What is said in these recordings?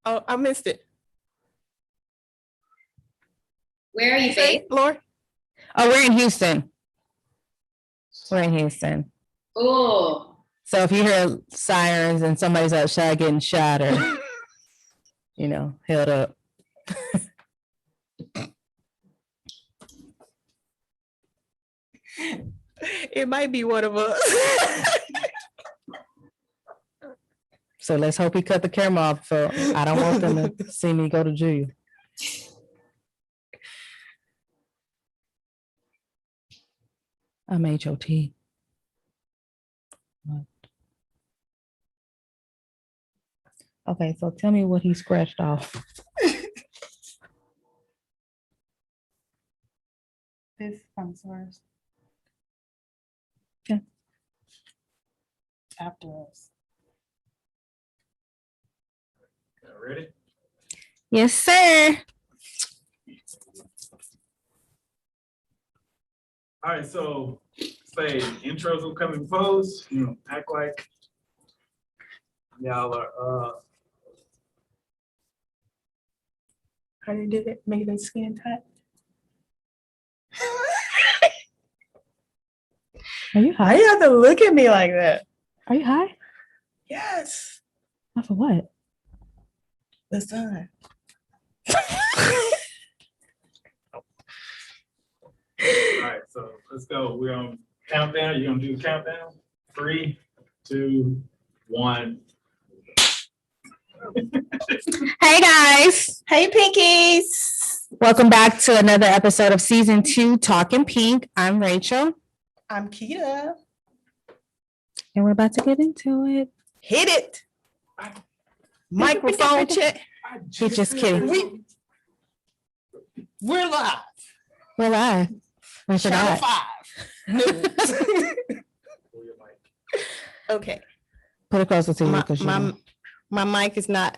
Oh, I missed it. Where are you based, Lori? Oh, we're in Houston. We're in Houston. Oh. So if you hear sirens and somebody's outside getting shot or, held up. It might be one of us. So let's hope he cut the camera off. So I don't want them to see me go to jail. I made your tea. Okay, so tell me what he scratched off. This comes first. Okay. After us. Ready? Yes, sir. All right, so say intros will come in post, act like y'all are How you did it? Make them skin tight. Are you Why high? you have to look at me like that? Are you high? Yes. Off of what? The sun. all right, so let's go. We're on countdown. You're gonna do the countdown. 3, 2, 1. Hey guys. Hey, Pinkies. Welcome back to another episode of season 2, Talking Pink. I'm Rachel. I'm Keita. And we're about to get into it. Hit it. Microphone check. He just kidding. We're live. We're live. We Channel forgot. 5. News. Okay. Put it closer to you because My mic is not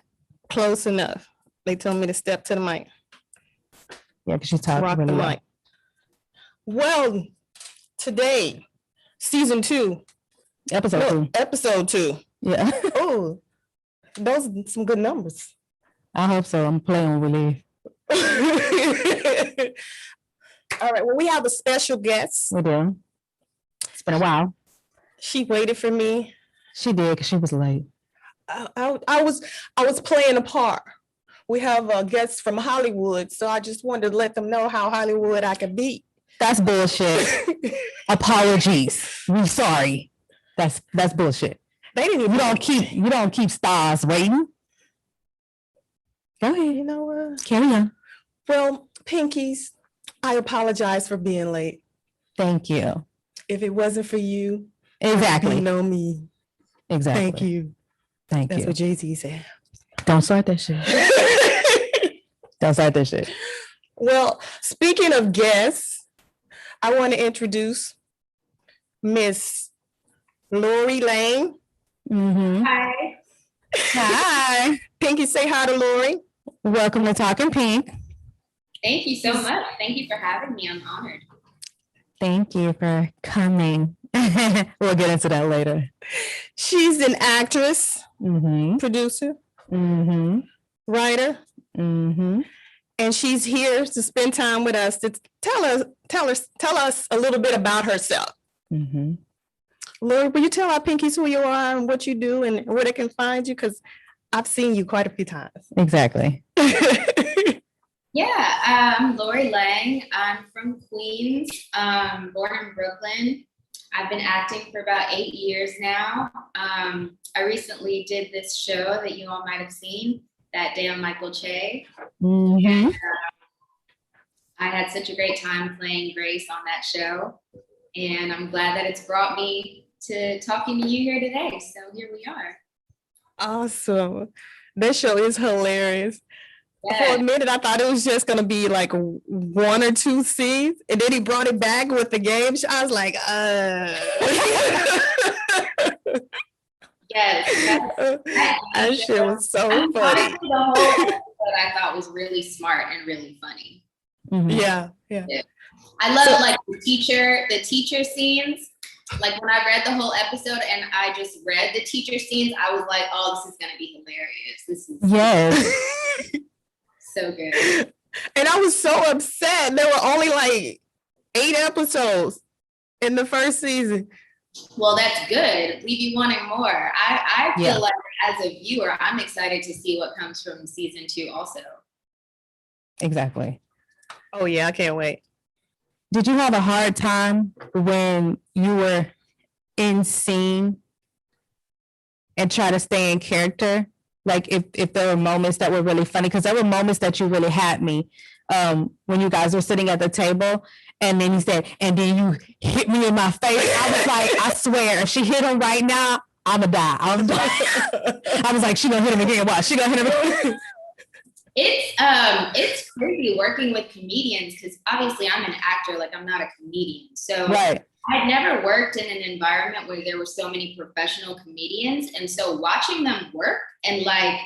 close enough. They told me to step to the mic. because you talk Rock really the well. mic. Well, today, season 2, Episode 2. episode 2. Yeah. Oh, those are some good numbers. I hope so. I'm playing with relief. All right. Well, we have a special guest. We do. It's been a while. She waited for me. She did because she was late. I was playing a part. We have a guest from Hollywood, so I just wanted to let them know how Hollywood I could be. That's bullshit. Apologies. We're sorry. That's bullshit. They didn't even You don't keep stars waiting. Go ahead. You know what? Carry on. Well, Pinkies, I apologize for being late. Thank you. If it wasn't for you, Exactly. you know me. Exactly. Thank you. Thank That's you. what Jay-Z said. Don't start that shit. Don't start that shit. Well, speaking of guests, I want to introduce Miss Lori Laing. Mm-hmm. Hi. Hi. Pinky, say hi to Lori. Welcome to Talking Pink. Thank you so much. Thank you for having me. I'm honored. Thank you for coming. We'll get into that later. She's an actress, Mm-hmm. producer, Mm-hmm. writer, Mm-hmm. and she's here to spend time with us to tell us a little bit about herself. Mm-hmm. Lori, will you tell our Pinkies who you are and what you do and where they can find you? Because I've seen you quite a few times. Exactly. Yeah, I'm Lori Laing. I'm from Queens, born in Brooklyn. I've been acting for about 8 years now. I recently did this show that you all might have seen, That Damn Michael Che. Mm-hmm. I had such a great time playing Grace on that show, and I'm glad that it's brought me to talking to you here today. So here we are. Awesome. That show is hilarious. For Yeah. a minute, I thought it was just going to be like 1 or 2 scenes. And then he brought it back with the game show. I was like, Yes, that shit was so funny. honestly, the whole episode I thought was really smart and really funny. Mm-hmm. Yeah. I love like the teacher scenes. like when I read the whole episode and I just read the teacher scenes, I was like, oh, this is gonna be hilarious. This is Yes. so good. And I was so upset. There were only like 8 episodes in the first season. Well, that's good. Leave you wanting more. I feel Yeah. like as a viewer, I'm excited to see what comes from season 2 also. Exactly. Oh yeah, I can't wait. Did you have a hard time when you were in scene and try to stay in character? Like if there were moments that were really funny, because there were moments that you really had me when you guys were sitting at the table, and then he said, and then you hit me in my face. I was like, I swear, if she hit him right now, I'ma die. I was like, she gonna hit him again. What? She gonna hit him again? It's crazy working with comedians because obviously I'm an actor, like I'm not a comedian. So Right. I'd never worked in an environment where there were so many professional comedians. And so watching them work and like,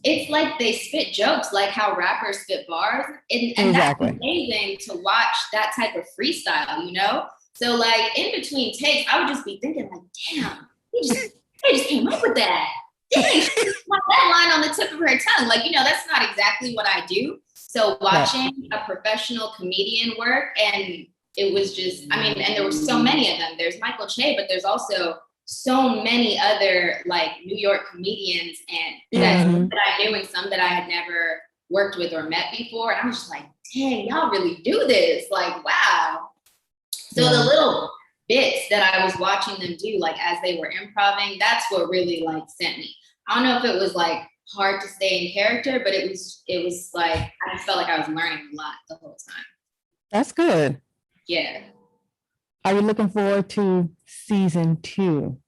it's like they spit jokes like how rappers spit bars. And Exactly. that's amazing to watch that type of freestyle, you know? So like in between takes, I would just be thinking like, damn, they just came up with that. Dang, she got that line on the tip of her tongue. Like, you know, that's not exactly what I do. So watching a professional comedian work, and it was just, I mean, and there were so many of them. There's Michael Che, but there's also so many other like New York comedians and that I knew and some that I had never worked with or met before. And I was just like, dang, y'all really do this. Like, wow. So the little bits that I was watching them do, like as they were improvising, that's what really like sent me. I don't know if it was like hard to stay in character, but it was like, I just felt like I was learning a lot the whole time. That's good. Yeah. Are you looking forward to season 2?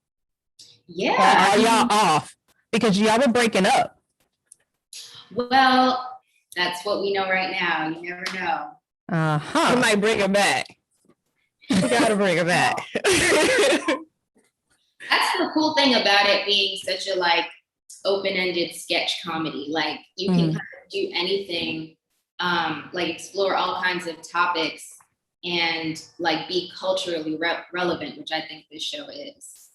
Yeah. Or are y'all off? Because y'all were breaking up. Well, that's what we know right now. You never know. You might bring her back. You gotta bring her back. That's the cool thing about it being such a like open-ended sketch comedy. Like you can kind of do anything, like explore all kinds of topics and like be culturally relevant, which I think this show is.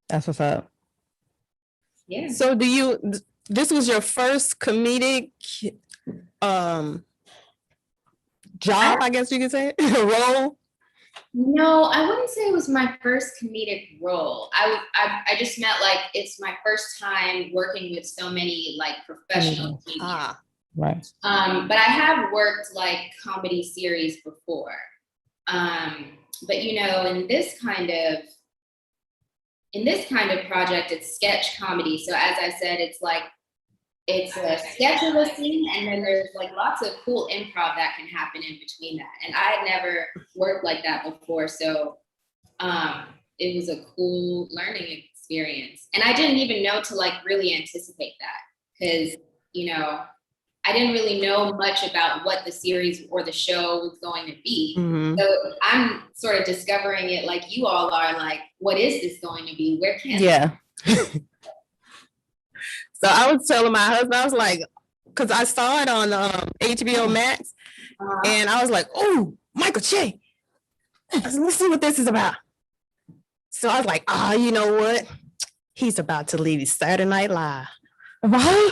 That's what's up. Yeah. So this was your first comedic job, I guess you could say, role? No, I wouldn't say it was my first comedic role. I just meant like it's my first time working with so many like professional comedians. Right. But I have worked like comedy series before. But you know, in this kind of project, it's sketch comedy. So as I said, it's like it's a sketch of a scene, and then there's like lots of cool improv that can happen in between that. And I had never worked like that before, so it was a cool learning experience. And I didn't even know to like really anticipate that because you know I didn't really know much about what the series or the show was going to be. So I'm sort of discovering it like you all are. Like, what is this going to be? Where can it? So I was telling my husband, I was like, because I saw it on HBO Max, and I was like, oh, Michael Che. I said, let's see what this is about. So I was like, you know what? He's about to leave Saturday Night Live. Right?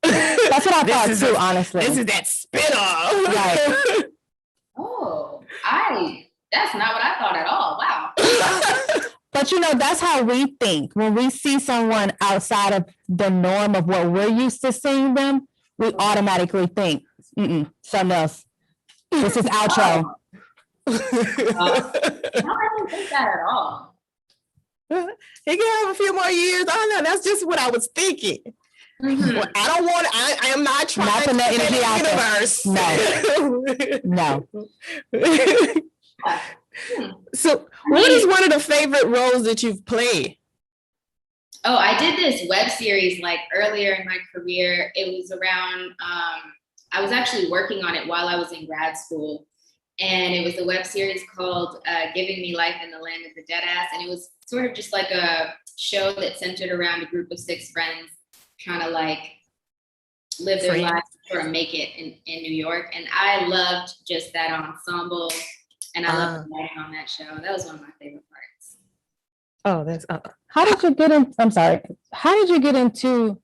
That's what I thought too, honestly. This is that spin-off. Right. Oh, that's not what I thought at all. Wow. But you know, that's how we think. When we see someone outside of the norm of what we're used to seeing them, we automatically think, something else. This is outro. No, I don't think that at all. He can have a few more years. I don't know. That's just what I was thinking. Well, I don't want. I am not trying Not to that fit energy in the universe. No. So, what is one of the favorite roles that you've played? Oh, I did this web series like earlier in my career. It was around. I was actually working on it while I was in grad school, and it was a web series called "Giving Me Life in the Land of the Deadass," and it was sort of just like a show that centered around a group of 6 friends trying to like live their lives or make it in New York. And I loved just that ensemble. And I love the lighting on that show. That was one of my favorite parts. Oh, that's How did you get in? I'm sorry. How did you get into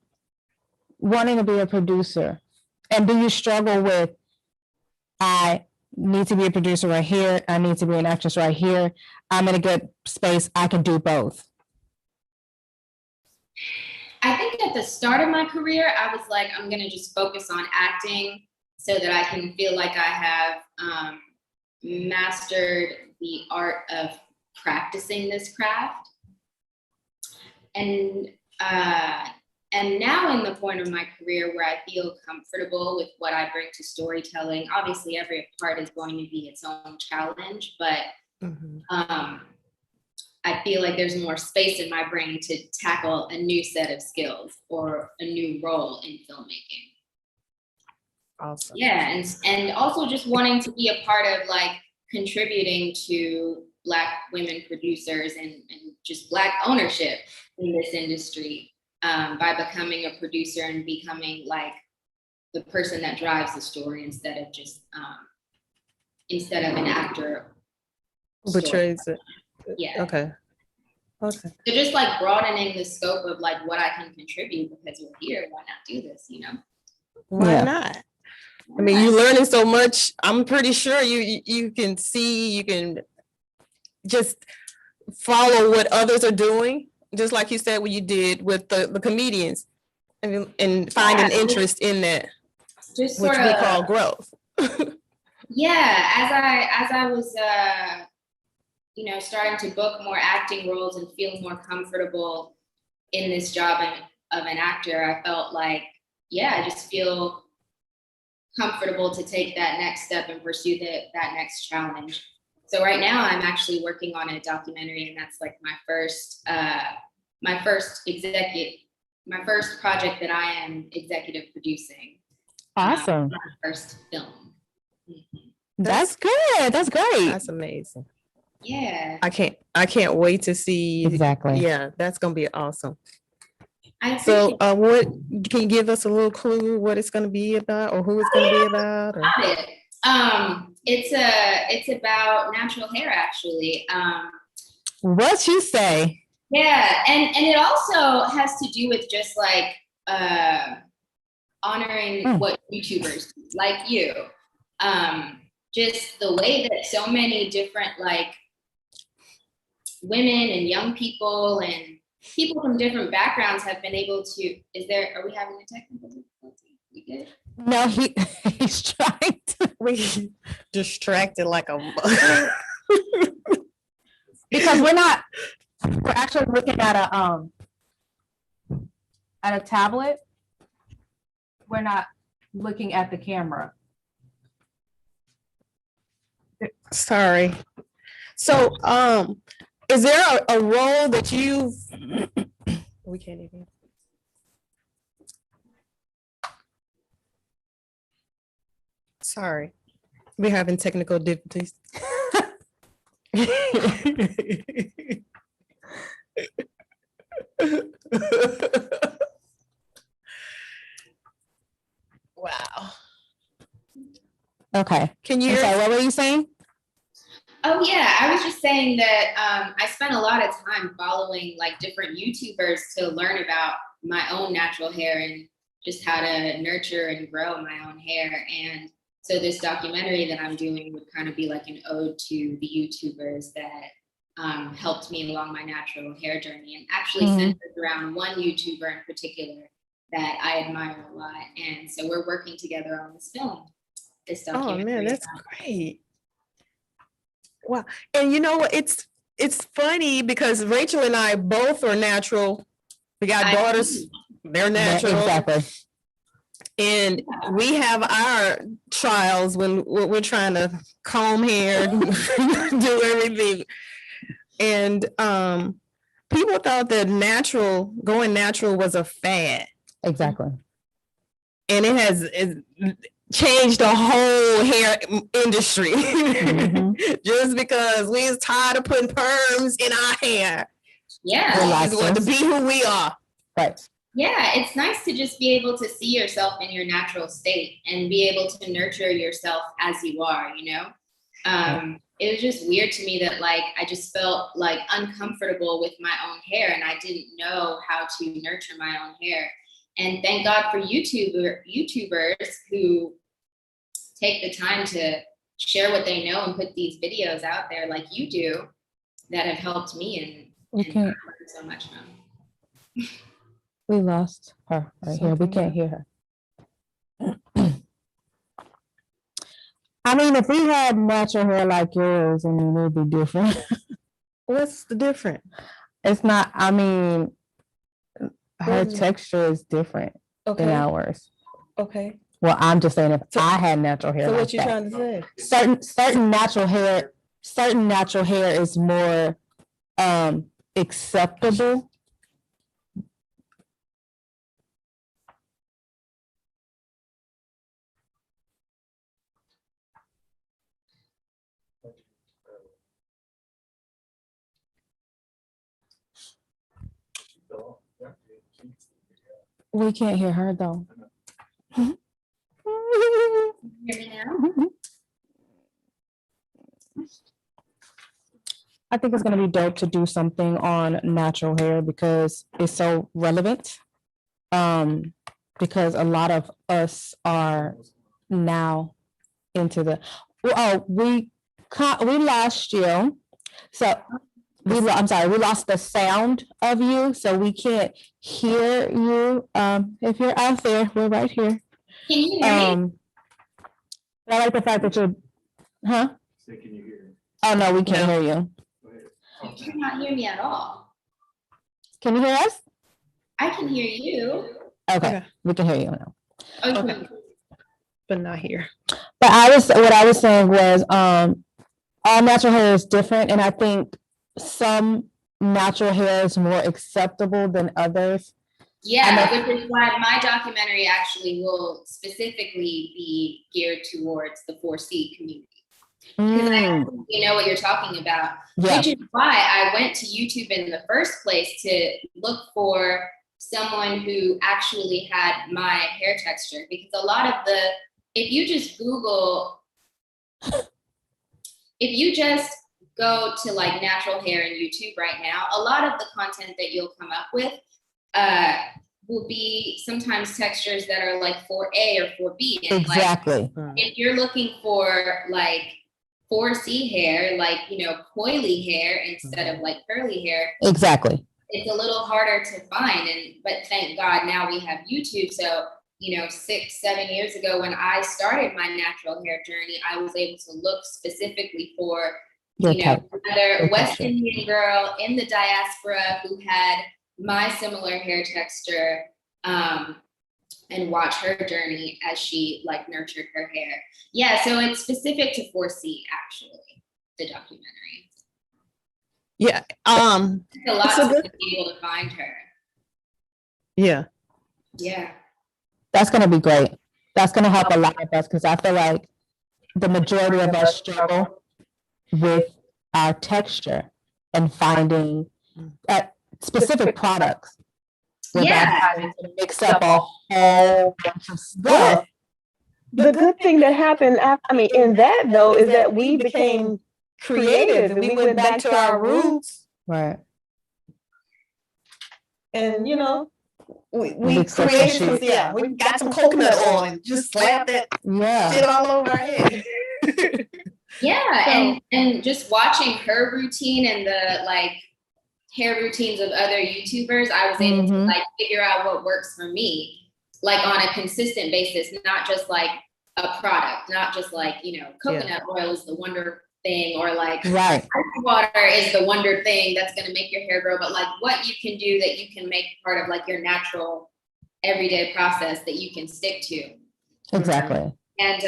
wanting to be a producer? And do you struggle with, I need to be a producer right here, I need to be an actress right here, I'm in a good space, I can do both? I think at the start of my career, I was like, I'm gonna just focus on acting so that I can feel like I have mastered the art of practicing this craft. And now in the point of my career where I feel comfortable with what I bring to storytelling, obviously every part is going to be its own challenge, but I feel like there's more space in my brain to tackle a new set of skills or a new role in filmmaking. awesome. Yeah, and also just wanting to be a part of like contributing to Black women producers and just Black ownership in this industry by becoming a producer and becoming like the person that drives the story instead of just instead of an actor. Portrays it. Yeah. Okay. Okay. So just like broadening the scope of like what I can contribute because we're here. Why not do this? You know? Why Yeah. not? I mean, you're learning so much. I'm pretty sure you can see, you can just follow what others are doing, just like you said what you did with the comedians, and find an interest in that, just which sort we of call growth. yeah. As I was you know, starting to book more acting roles and feel more comfortable in this job of an actor, I felt like, yeah, I just feel comfortable to take that next step and pursue that next challenge. So right now I'm actually working on a documentary, and that's like my first project that I am executive producing. Awesome. My first film. Mhm. That's good. That's great. That's amazing. Yeah. I can't wait to see. Exactly. Yeah, that's gonna be awesome. I So, appreciate what can you give us a little clue what it's gonna be about, or who it's gonna be about? Or? it. It's about natural hair, actually. What you say? Yeah, and it also has to do with just like honoring what YouTubers do, like you. Just the way that so many different like women and young people and people from different backgrounds have been able to. Are we having a technical difficulty? We good? No, he's trying to. We distracted like a. Because we're actually looking at a tablet. We're not looking at the camera. Sorry. So, is there a role that you've? We can't even. Sorry, we're having technical difficulties. Wow. Okay. Can you? I'm sorry, what were you saying? Oh yeah, I was just saying that I spent a lot of time following like different YouTubers to learn about my own natural hair and just how to nurture and grow my own hair. And so this documentary that I'm doing would kind of be like an ode to the YouTubers that helped me along my natural hair journey, and actually centered around one YouTuber in particular that I admire a lot. And so we're working together on this film. This documentary. Oh man, that's great. Wow. And you know what? It's funny because Rachel and I both are natural. We got daughters, they're natural. Exactly. And we have our trials when we're trying to comb hair, do everything. And people thought that going natural was a fad. Exactly. And it changed the whole hair industry. Just because we was tired of putting perms in our hair. Yeah. We just want to be who we are. Right. Yeah, it's nice to just be able to see yourself in your natural state and be able to nurture yourself as you are, you know? it was just weird to me that like I just felt like uncomfortable with my own hair, and I didn't know how to nurture my own hair. And thank God for YouTubers who take the time to share what they know and put these videos out there like you do, that have helped me and Okay. learned so much from. We lost her right here. We can't hear her. I mean, if we had natural hair like yours, I mean, it would be different. What's the difference? It's not, I mean, her What is it? texture is different than Okay, ours. okay. Well, I'm just saying if So- I had natural hair So like what you that. trying to say? Certain natural hair is more acceptable. We can't hear her though. Hear me now? I think it's gonna be dope to do something on natural hair because it's so relevant. Because a lot of us are now into the, we lost you. So I'm sorry, we lost the sound of you, so we can't hear you. If you're out there, we're right here. Can you hear me? I like the fact that you're, huh? Say, can you hear? Oh, no, we can't hear you. Go ahead. You cannot hear me at all. Can you hear us? I can hear you. Okay, Okay. we can hear you now. Oh, you Okay. can- But not here. But what I was saying was, all natural hair is different, and I think some natural hair is more acceptable than others. Yeah, which is why my documentary actually will specifically be geared towards the 4C community. Because I know what you're talking about, Yeah, which is why I went to YouTube in the first place to look for someone who actually had my hair texture. Because a lot of if you just Google, if you just go to like natural hair in YouTube right now, a lot of the content that you'll come up with will be sometimes textures that are like 4A or 4B. And exactly. like, if you're looking for like 4C hair, like, coily hair instead of like curly hair, Exactly. it's a little harder to find. But thank God now we have YouTube. So, 6-7 years ago when I started my natural hair journey, I was able to look specifically for, another West Indian girl in the diaspora who had my similar hair texture, and watch her journey as she like nurtured her hair. Yeah, so it's specific to 4C actually, the documentary. Yeah. It's a lot It's a to good- be able to find her. Yeah. Yeah. That's gonna be great. That's gonna help a lot of us because I feel like the majority of us struggle with our texture and finding specific products. without Yeah. having to mix up a whole bunch of stuff. The good thing that happened, in that though, is that we became creative and we went back to our roots. Right. And We Mix up created some some, shit. we got some coconut oil and just slapped that Yeah. shit all over our head. Yeah, and just watching her routine and the like hair routines of other YouTubers, I was able to like figure out what works for me, like on a consistent basis, not just like a product, not just like, coconut oil is the wonder thing, or like Right. ice water is the wonder thing that's going to make your hair grow, but like what you can do that you can make part of like your natural everyday process that you can stick to. Exactly. And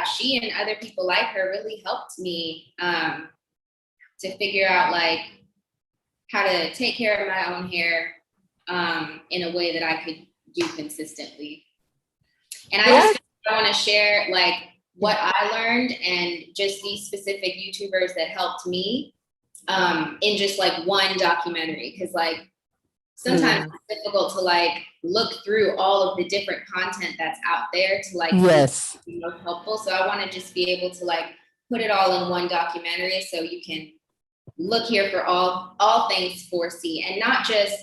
she and other people like her really helped me to figure out like how to take care of my own hair in a way that I could do consistently. And I want to share like what I learned and just these specific YouTubers that helped me in just like one documentary. Cause like sometimes it's difficult to like look through all of the different content that's out there to like Yes. be most helpful. So I want to just be able to like put it all in one documentary, so you can look here for all things 4C, and not just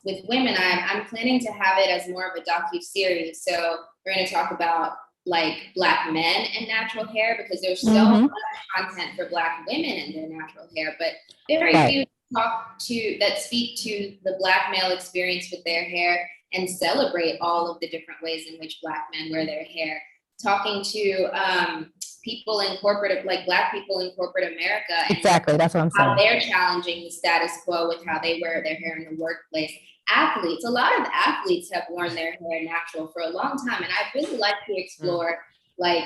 with women. I'm planning to have it as more of a docu-series. So we're going to talk about like Black men and natural hair, because there's so much content for Black women and their natural hair, but very few that speak to the Black male experience with their hair and celebrate all of the different ways in which Black men wear their hair. Talking to people in corporate, like Black people in corporate America. And exactly, that's what I'm saying. how they're challenging the status quo with how they wear their hair in the workplace. Athletes, a lot of athletes have worn their hair natural for a long time, and I'd really like to explore like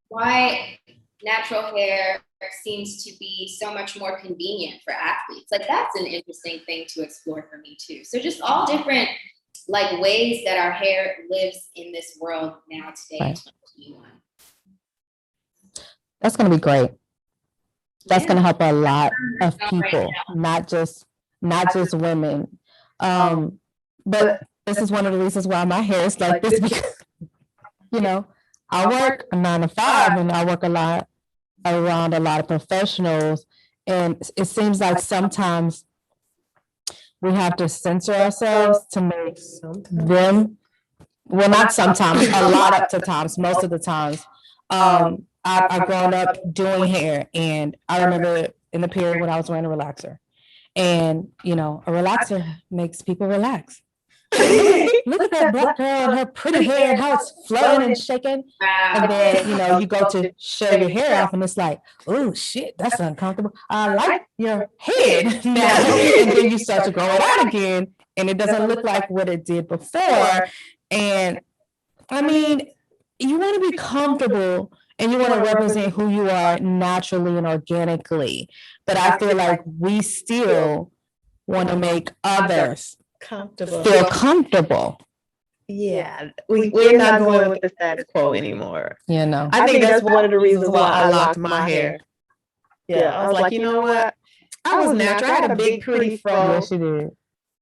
why natural hair seems to be so much more convenient for athletes. Like that's an interesting thing to explore for me too. So just all different like ways that our hair lives in this world now today. Right. That's going to be great. That's going to help a lot of people, not just women. But this is one of the reasons why my hair is like this, because, you know, I work a 9 to 5 and I work a lot around a lot of professionals. And it seems like sometimes we have to censor ourselves to make them, well, not sometimes, a lot of the times, most of the times. I've grown up doing hair, and I remember in the period when I was wearing a relaxer. And, you know, a relaxer makes people relax. Look at that Black girl and her pretty hair and how it's flowing and shaking. And then, you know, you go to shave your hair off and it's like, oh shit, that's uncomfortable. I like your head now. And then you start to grow it out again and it doesn't look like what it did before. And I mean, you want to be comfortable and you want to represent who you are naturally and organically. But I feel like we still want to make others feel comfortable. Yeah, we're not going with the status quo anymore. You know, I think that's one of the reasons why I locked my hair. Yeah, I was like, you know what? I was natural. I had a big, pretty fro, yes, you did.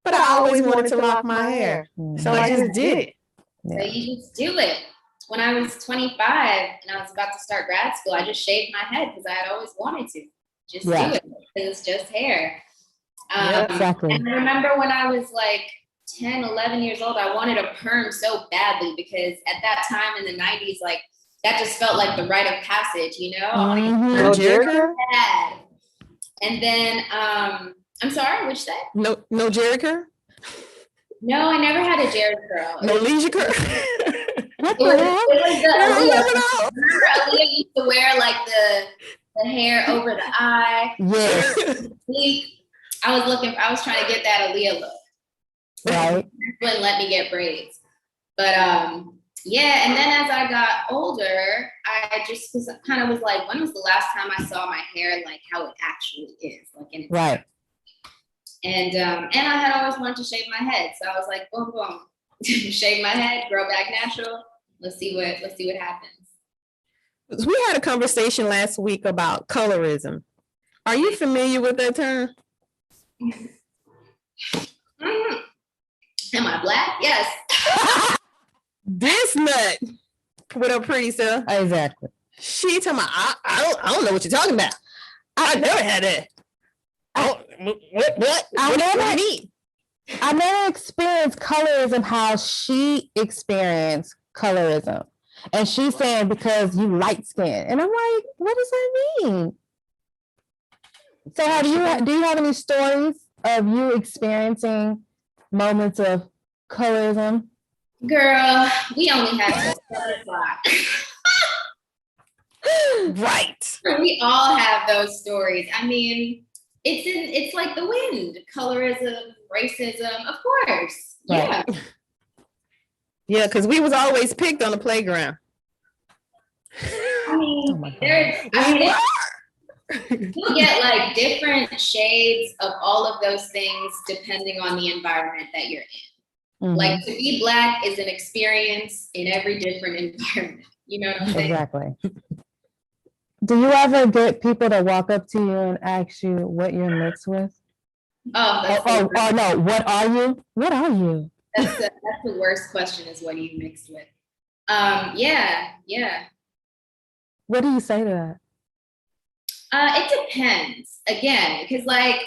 but I always wanted to lock my hair. So I just did it. So you just do it. When I was 25 and I was about to start grad school, I just shaved my head because I had always wanted to. Just do it because it's just hair. Exactly. And I remember when I was like 10, 11 years old, I wanted a perm so badly because at that time in the 90s, like that just felt like the rite of passage, you know? No Jericho? And then, I'm sorry, which that? No Jerry curl? No, I never had a Jerry curl. No leisure curl? It was the Aaliyah. Remember Aaliyah used to wear like the hair over the eye? Yeah. I was trying to get that Aaliyah look. Right. Wouldn't let me get braids. But yeah, and then as I got older, I just kind of was like, when was the last time I saw my hair like how it actually is? Like in its right. And I had always wanted to shave my head. So I was like, boom, boom. Shave my head, grow back natural. Let's see what happens. We had a conversation last week about colorism. Are you familiar with that term? Am I Black? Yes. This nut with her pretty self. Exactly. She talking about, I don't know what you're talking about. I never had that. What? I never experienced colorism how she experienced colorism. And she's saying because you light skin. And I'm like, what does that mean? So do you have any stories of you experiencing moments of colorism? Girl, we only have till 7 o'clock. Right. We all have those stories. I mean, it's like the wind. Colorism, racism, of course. Yeah. Right. Yeah, because we was always picked on the playground. I mean, you get like different shades of all of those things depending on the environment that you're in. Mm-hmm. Like to be Black is an experience in every different environment. You know what I'm saying? Exactly. Do you ever get people to walk up to you and ask you what you're mixed with? Oh, no, what are you? What are you? That's the worst question is what are you mixed with? Yeah. What do you say to that? It depends again, because like,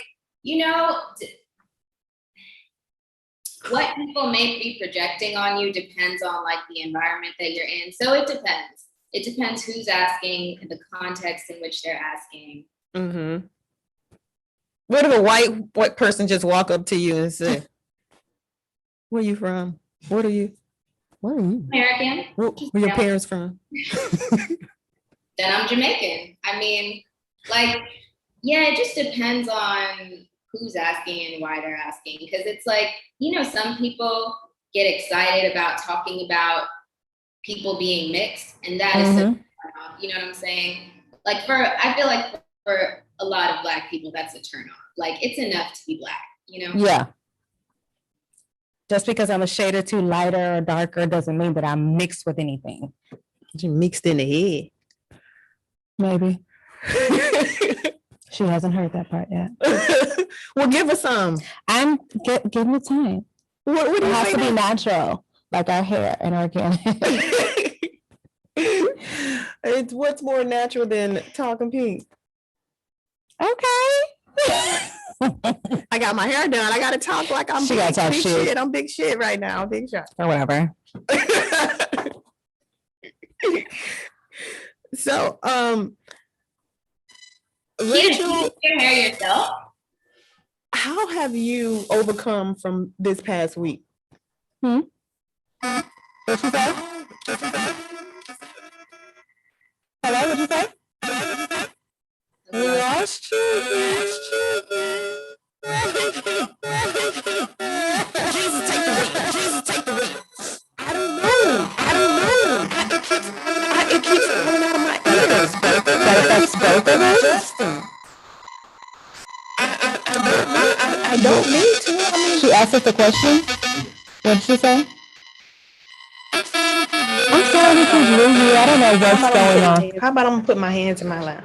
what people may be projecting on you depends on like the environment that you're in. So it depends. It depends who's asking and the context in which they're asking. Mm-hmm. What if a white person just walk up to you and say, "Where you from? What are you? Where are you? American. Where your parents from?" Then I'm Jamaican. I mean, like, yeah, it just depends on who's asking and why they're asking. Because it's like, some people get excited about talking about people being mixed, and that is, you know what I'm saying? Like I feel like for a lot of Black people, that's a turn on. Like, it's enough to be Black, Yeah. Just because I'm a shade or two lighter or darker doesn't mean that I'm mixed with anything. You mixed in the head. Maybe. She hasn't heard that part yet. Well, give us some. Give me time. What do It you has to be think? natural, like our hair and organic. It's what's more natural than talking pink. Okay. I got my hair done. I got to talk like I'm She gotta talk big shit. shit. I'm big shit right now. I'm big shot. Or whatever. So, You Rachel, do your hair yourself? how have you overcome from this past week? What you say? Hello, what'd you say? We lost you. Jesus, take the wheel. Jesus, take the wheel. I don't know. It keeps coming out of my ears. That affects both of us? Justin. I don't need to. I mean, She asked us a question. What did she say? I'm sorry to keep losing you. I don't know what's going on. how about I'm gonna put my hands in my lap?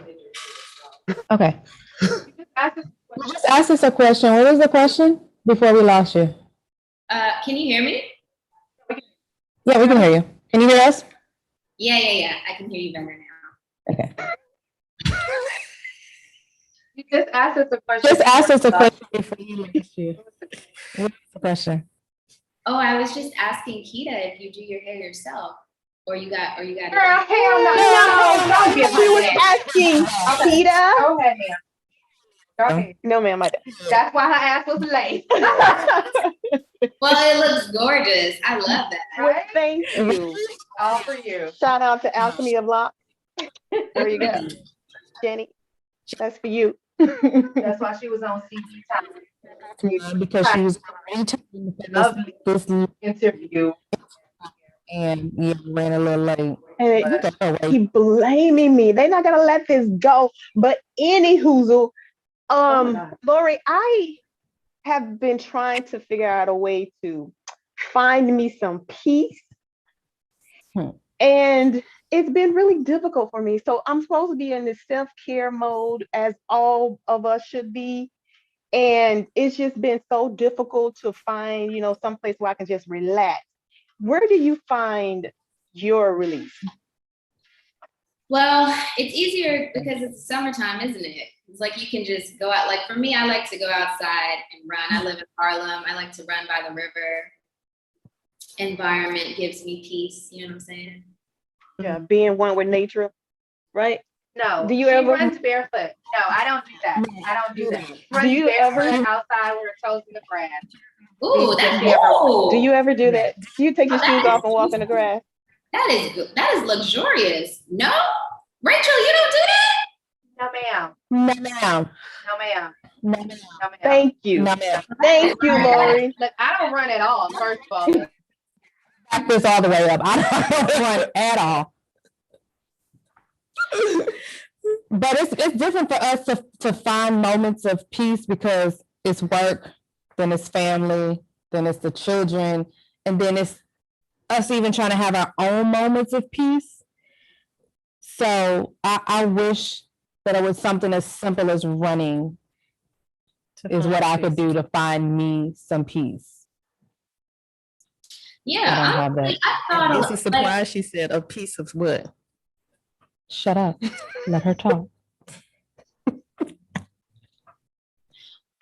Okay. You just asked us a question. What was the question before we lost you? Can you hear me? Yeah, we can hear you. Can you hear us? Yeah. I can hear you better now. Okay. You just asked us a question. Just ask us a question before you lost you. What's the question? Oh, I was just asking Kita if you do your hair yourself, or you got Girl, it. hell no. Don't get She was my asking Okay. Kita. Go ahead, ma'am. Go ahead. No, ma'am, I That's why her ass was late. Well, it looks gorgeous. I love that. Well, thank you. All for you. Shout out to Alchemy of Locks. There you go. Jenny, that's for you. That's why she was on CB time. Because she was returning Lovely this interview. and you ran a little late. And keep blaming me. They're not gonna let this go. But any hoozle, Lori, I have been trying to figure out a way to find me some peace. And it's been really difficult for me. So I'm supposed to be in this self-care mode, as all of us should be. And it's just been so difficult to find, someplace where I can just relax. Where do you find your release? Well, it's easier because it's summertime, isn't it? It's like you can just go out. Like for me, I like to go outside and run. I live in Harlem. I like to run by the river. Environment gives me peace. You know what I'm saying? Yeah, being one with nature, right? No. Do you she ever runs barefoot? No, I don't do that. I don't do that. She runs Do you barefoot ever- outside with her toes in the grass? Ooh, that's Yeah. cool. Do you ever do that? Do you take your shoes off and walk in the grass? That is good. That is luxurious. No, Rachel, you don't do that. No, ma'am. No, ma'am. No, ma'am. No, ma'am. No, ma'am. Thank you. No, ma'am. Thank you, Lori. Look, I don't run at all, first of all. Back this all the way up. I don't run at all. But it's different for us to find moments of peace because it's work, then it's family, then it's the children, and then it's us even trying to have our own moments of peace. So I wish that it was something as simple as running is what I could do to find me some peace. Yeah, I don't have that. I thought It's a surprise. She said a piece of what? Shut up. Let her talk.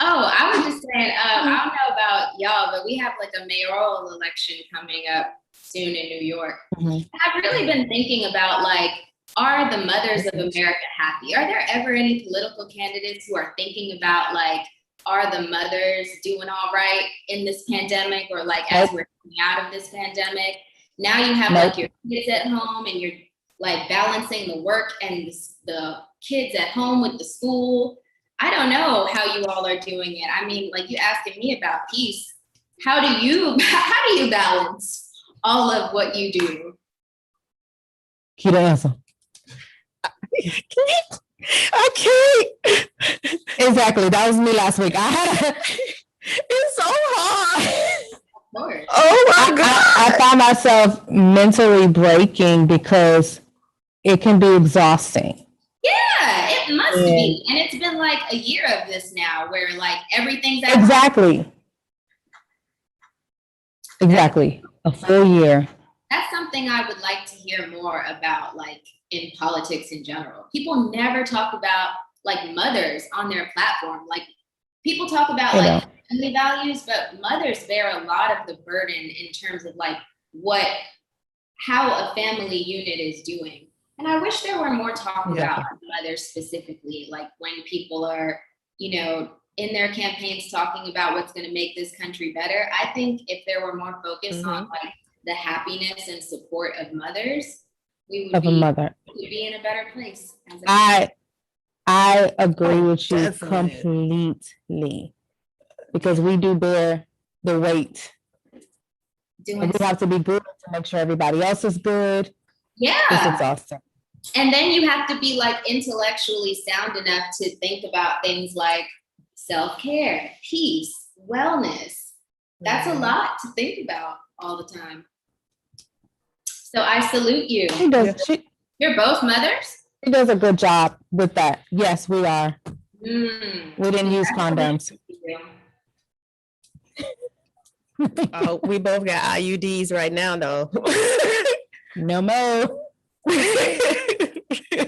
Oh, I was just saying, I don't know about y'all, but we have like a mayoral election coming up soon in New York. Mhm. I've really been thinking about like, are the mothers of America happy? Are there ever any political candidates who are thinking about like, are the mothers doing all right in this pandemic, or like as we're coming out of this pandemic? Now you have like your kids at home and you're like balancing the work and the kids at home with the school. I don't know how you all are doing it. I mean, like you asking me about peace. How do you balance all of what you do? Keep the answer. I can't. Exactly. That was me last week. It's so hard. Of course. Oh my God. I found myself mentally breaking because it can be exhausting. Yeah, it must be. And it's been like a year of this now where like everything's at Exactly. A full year. That's something I would like to hear more about, like in politics in general. People never talk about like mothers on their platform. Like people talk about like family values, but mothers bear a lot of the burden in terms of like how a family unit is doing. And I wish there were more talk about mothers specifically, like when people are, you know, in their campaigns talking about what's going to make this country better. I think if there were more focus on like the happiness and support of mothers, we would be in a better place. I agree with you completely, because we do bear the weight. And we have to be good to make sure everybody else is good. Yeah. It's exhausting. And then you have to be like intellectually sound enough to think about things like self-care, peace, wellness. That's a lot to think about all the time. So I salute you. You're both mothers? She does a good job with that. Yes, we are. We didn't use condoms. Oh, we both got IUDs right now, though. No more.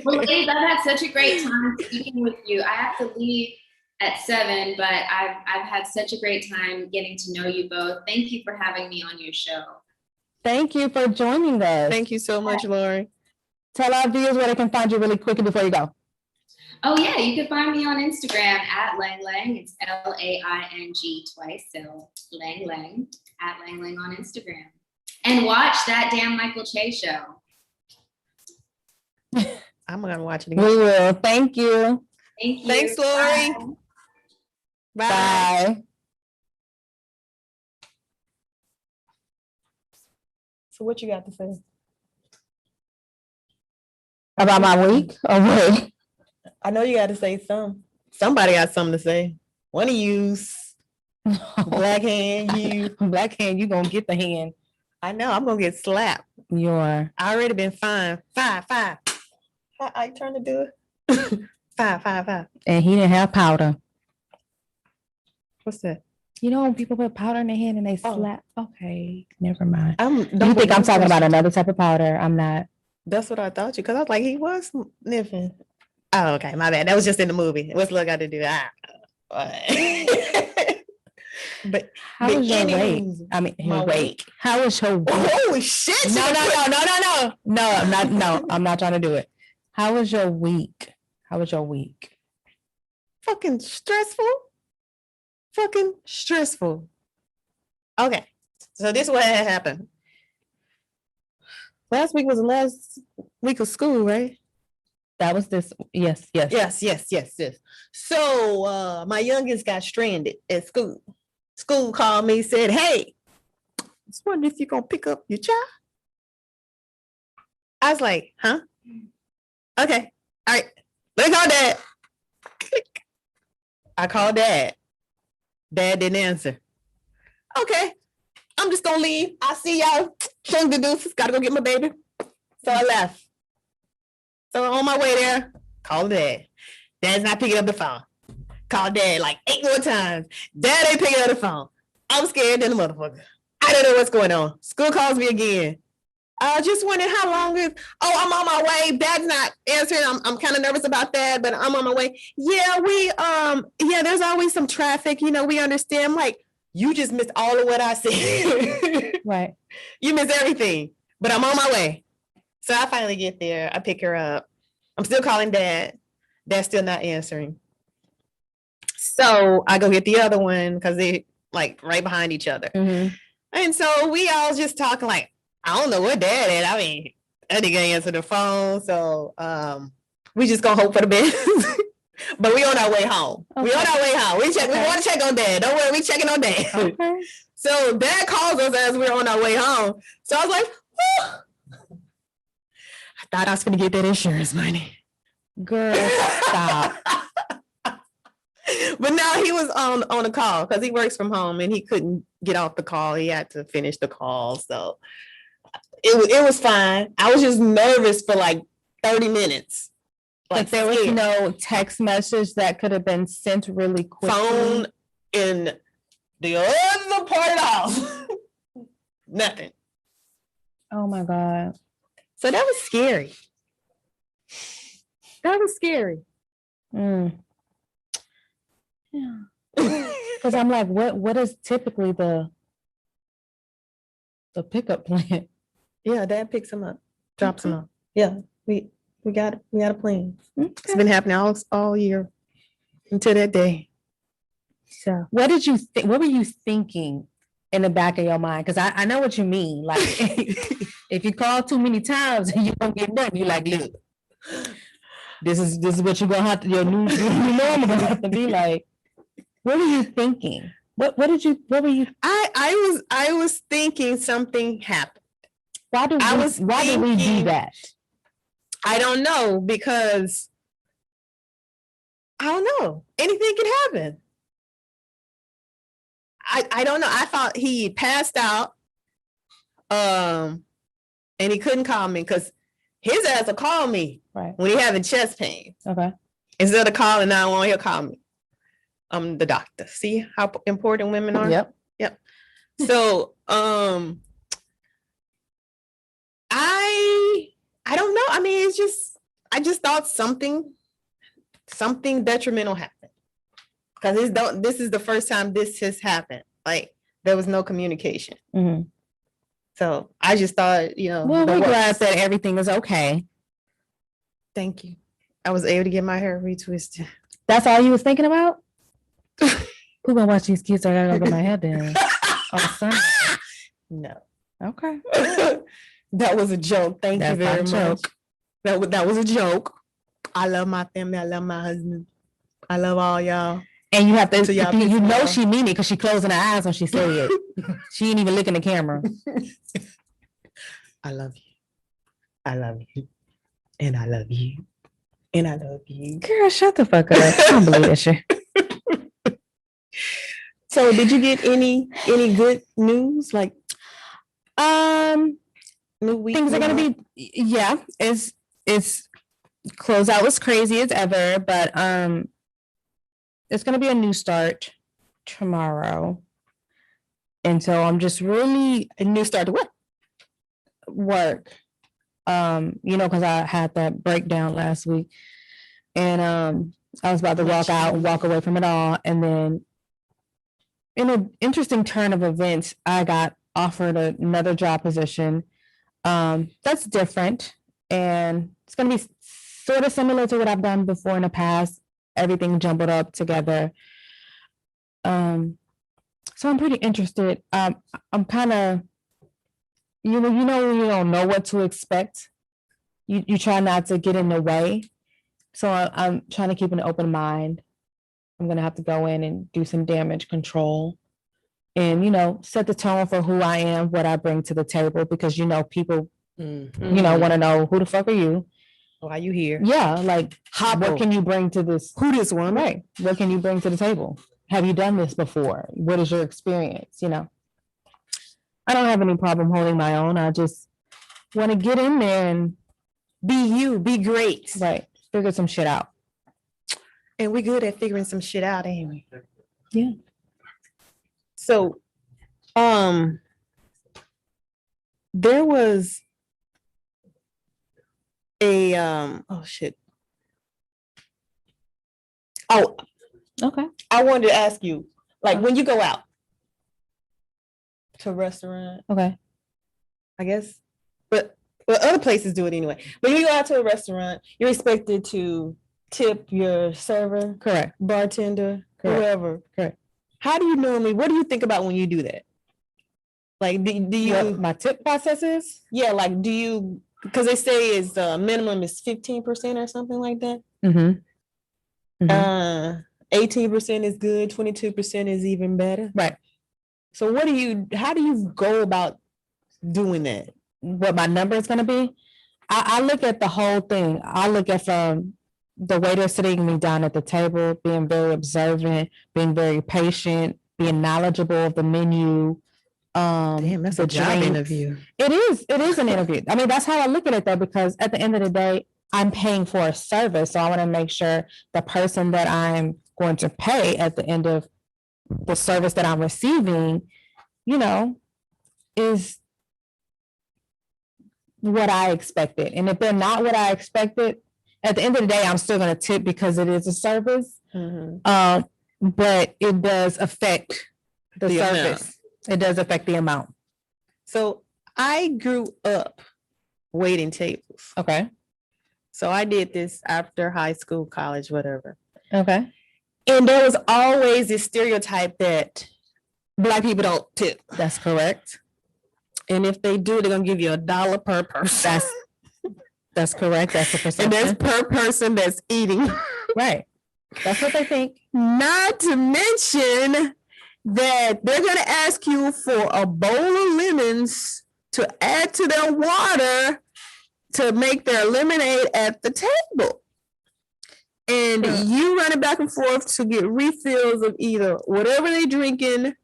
Well, ladies, I've had such a great time speaking with you. I have to leave at 7, but I've had such a great time getting to know you both. Thank you for having me on your show. Thank you for joining us. Thank you so much, Lori. Tell our viewers where they can find you really quickly before you go. Oh yeah, you can find me on Instagram at Laing Laing. It's Laing twice, so Laing Laing at Laing Laing on Instagram. And watch that damn Michael Che show. I'm gonna watch it again. We will. Thank you. Thank you. Thanks, Lori. Bye. Bye. So what you got to say? About my week? Oh, wait. I know you got to say something. Somebody got something to say. One of you's black hand, Black hand, you gonna get the hand. I know, I'm gonna get slapped. You are. I already been fined. Five. How I turn to do it? Five. And he didn't have powder. What's that? You know when people put powder in their hand and they slap? Okay, never mind. You think I'm talking about another type of powder? I'm not. That's what I thought you, because I was like, he was sniffing. Oh, okay, my bad. That was just in the movie. What's Lil got to do? But how was your wake? I mean, your wake. How was your wake? Holy shit! No, I'm not trying to do it. How was your week? Fucking stressful. Okay, so this is what had happened. Last week was the last week of school, right? That was this. Yes. So my youngest got stranded at school. School called me, said, "Hey, I was wondering if you're gonna pick up your child." I was like, "Huh? Okay, all right. Let me call Dad." I called Dad. Dad didn't answer. Okay, I'm just gonna leave. I'll see y'all. Things to do. Gotta go get my baby. So I left. So on my way there, call Dad. Dad's not picking up the phone. Call Dad like 8 more times. Dad ain't picking up the phone. I'm scared than a motherfucker. I don't know what's going on. School calls me again. I just wondering how long is, oh, I'm on my way. Dad's not answering. I'm kind of nervous about that, but I'm on my way. Yeah, yeah, there's always some traffic, we understand. I'm like, you just missed all of what I said. Right. You missed everything, but I'm on my way. So I finally get there. I pick her up. I'm still calling Dad. Dad's still not answering. So I go get the other one because they like right behind each other. Mhm. And so we all just talking like, I don't know what Dad is. I mean, I didn't answer the phone. So we just gonna hope for the best. But we on our way home. We on our way home. We want to check on Dad. Don't worry, we checking on Dad. Okay. So Dad calls us as we're on our way home. So I was like, oh. I thought I was gonna get that insurance money. Girl, stop. But now he was on a call because he works from home and he couldn't get off the call. He had to finish the call. So it was fine. I was just nervous for like 30 minutes. Like there was scared. no text message that could have been sent really quickly. Phone in the other part of the house. Nothing. Oh my God. So that was scary. That was scary. Mm. Yeah. Because I'm like, what is typically the pickup plan? Yeah, Dad picks him up, drops him off. Yeah, we got a plan. It's been happening all year until that day. So What did you think? What were you thinking in the back of your mind? Because I know what you mean. Like if you call too many times and you don't get done, you're like, look, this is what you're gonna have to your new normal gonna have to be like. What were you thinking? What were you? I was thinking something happened. Why did we do that? I don't know because I don't know. Anything can happen. I don't know. I thought he passed out. And he couldn't call me because his ass will call me Right. when he having chest pain. Okay. Instead of calling 911, he'll call me. I'm the doctor. See how important women are? Yep. So I don't know. I mean, I just thought something detrimental happened. Because this is the first time this has happened. Like there was no communication. Mm-hmm. So I just thought, Well, we're glad that everything is okay. Thank you. I was able to get my hair retwisted. That's all you was thinking about? Who gonna watch these kids? I gotta go get my hair done on Sunday. No. Okay. That was a joke. Thank you That's not very a much. joke. That was a joke. I love my family. I love my husband. I love all y'all. And you have to, So y'all you piss me know off. she mean it because she closing her eyes when she say it. She ain't even looking at the camera. I love you. I love you. And I love you. And I love you. Girl, shut the fuck up. I don't believe that shit. So did you get any good news? Like new week? Things are gonna be, yeah, it's closeout was crazy as ever, but it's gonna be a new start tomorrow. And so I'm just really a new start to what? work. Because I had that breakdown last week. And I was about to walk out and walk away from it all. And then in an interesting turn of events, I got offered another job position. That's different. And it's gonna be sort of similar to what I've done before in the past, everything jumbled up together. So I'm pretty interested. I'm kind of, you don't know what to expect. You try not to get in the way. So I'm trying to keep an open mind. I'm gonna have to go in and do some damage control, and set the tone for who I am, what I bring to the table, because people want to know who the fuck are you? Why you here? Yeah, like what can you bring to this? Who this one? Right. What can you bring to the table? Have you done this before? What is your experience? I don't have any problem holding my own. I just want to get in there and Be you, be great. right, figure some shit out. And we good at figuring some shit out, ain't we? Yeah. So, there was oh shit. Oh, Okay. I wanted to ask you, like when you go out to a restaurant, Okay. I guess, but other places do it anyway. But when you go out to a restaurant, you're expected to tip your server, Correct. bartender, Correct. whoever. Correct. How do you normally? What do you think about when you do that? Like, do you? What my tip process is? Yeah, like, do you? Because they say is minimum is 15% or something like that. Mm-hmm. 18% is good. 22% is even better. Right. So how do you go about doing that? What my number is going to be? I look at the whole thing. I look at from the waiter sitting me down at the table, being very observant, being very patient, being knowledgeable of the menu. That's the a job drinks. interview. It is an interview. I mean, that's how I look at it though, because at the end of the day, I'm paying for a service. So I want to make sure the person that I'm going to pay at the end of the service that I'm receiving, you know, is what I expected. And if they're not what I expected, at the end of the day, I'm still going to tip because it is a service. But it does affect the service. Amount. It does affect the amount. So I grew up waiting tables. Okay. So I did this after high school, college, whatever. Okay. And there was always this stereotype that Black people don't tip. That's correct. And if they do, they're gonna give you $1 per person. That's correct. That's the perception. And that's per person that's eating. Right. That's what they think. Not to mention that they're gonna ask you for a bowl of lemons to add to their water to make their lemonade at the table. And you running back and forth to get refills of either whatever they drinking,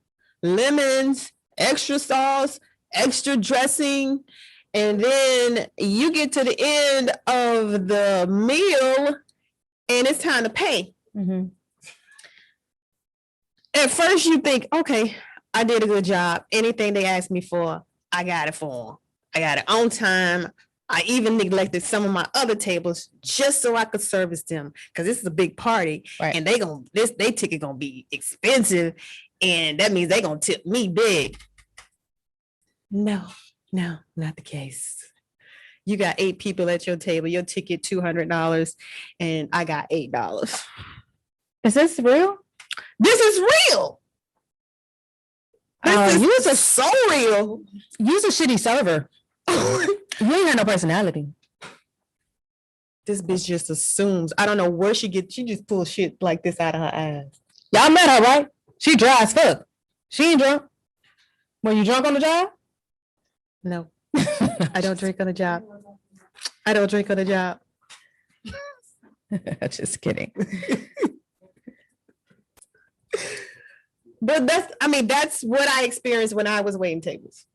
lemons, extra sauce, extra dressing, and then you get to the end of the meal and it's time to pay. Mm-hmm. At first you think, okay, I did a good job. Anything they asked me for, I got it for them. I got it on time. I even neglected some of my other tables just so I could service them because this is a big party, right. And they ticket gonna be expensive, and that means they gonna tip me big. No, not the case. You got 8 people at your table. Your ticket $200, and I got $8. Is this real? This is real. This is so real. Use a shitty server. You ain't got no personality. This bitch just assumes. I don't know where she just pulls shit like this out of her ass. Y'all met her, right? She dry as fuck. She ain't drunk. Were you drunk on the job? No. I don't drink on the job. I don't drink on the job. Just kidding. But that's what I experienced when I was waiting tables.